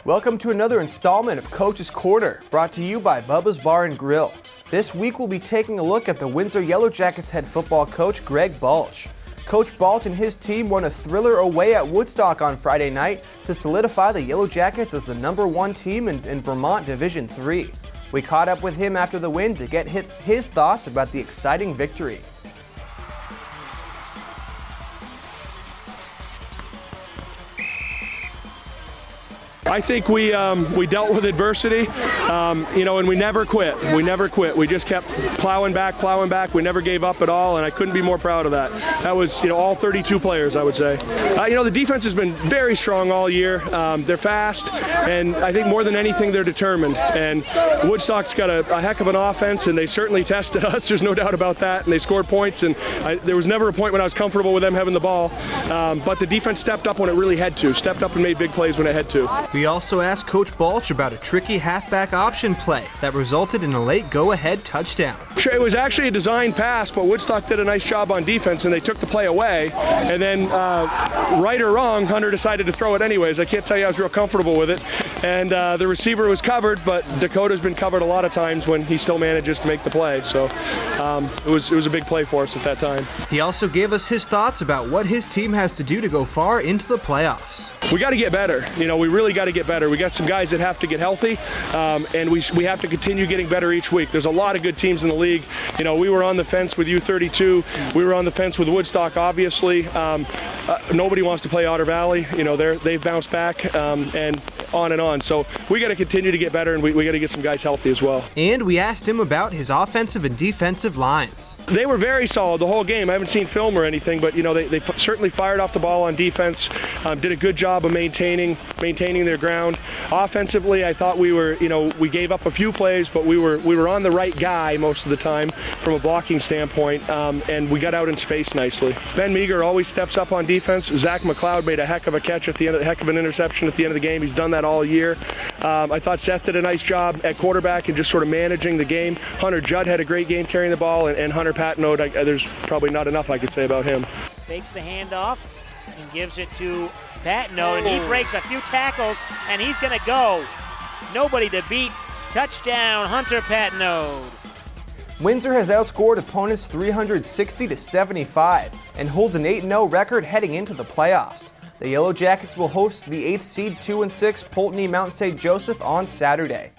Welcome to another installment of Coach's Corner, brought to you by Bubba's Bar and Grill. This week we'll be taking a look at the Windsor Yellow Jackets head football coach Greg Balch. Coach Balch and his team won a thriller away at Woodstock on Friday night to solidify the Yellow Jackets as the #1 team in Vermont Division III. We caught up with him after the win to get his thoughts about the exciting victory. I think we dealt with adversity, and we never quit. We just kept plowing back. We never gave up at all, and I couldn't be more proud of that. That was, all 32 players, I would say. The defense has been very strong all year. They're fast, and I think more than anything, they're determined. And Woodstock's got a heck of an offense, and they certainly tested us. There's no doubt about that. And they scored points, and there was never a point when I was comfortable with them having the ball. But the defense stepped up when it really had to. Stepped up and made big plays when it had to. We also asked Coach Balch about a tricky halfback option play that resulted in a late go-ahead touchdown. It was actually a design pass, but Woodstock did a nice job on defense, and they took the play away. And then, right or wrong, Hunter decided to throw it anyways. I can't tell you I was real comfortable with it. And the receiver was covered, but Dakota's been covered a lot of times when he still manages to make the play. So it was a big play for us at that time. He also gave us his thoughts about what his team has to do to go far into the playoffs. We got to get better. We really got to get better. We got some guys that have to get healthy, and we have to continue getting better each week. There's a lot of good teams in the league. We were on the fence with U32. We were on the fence with Woodstock, obviously. Nobody wants to play Otter Valley. They've bounced back, and on. So we got to continue to get better, and we got to get some guys healthy as well. And we asked him about his offensive and defensive lines. They were very solid the whole game. I haven't seen film or anything, but they certainly fired off the ball on defense. Did a good job of maintaining their ground. Offensively, I thought we gave up a few plays, but we were on the right guy most of the time from a blocking standpoint, and we got out in space nicely. Ben Meager always steps up on defense. Zach McLeod made a heck of a catch at the end, heck of an interception at the end of the game. He's done that all year. I thought Seth did a nice job at quarterback and just sort of managing the game. Hunter Judd had a great game carrying the ball, and Hunter Patino, there's probably not enough I could say about him. Takes the handoff and gives it to Patino, and he breaks a few tackles, and he's going to go. Nobody to beat. Touchdown, Hunter Patino. Windsor has outscored opponents 360-75 and holds an 8-0 record heading into the playoffs. The Yellow Jackets will host the 8th seed 2-6 Poultney Mount St. Joseph on Saturday.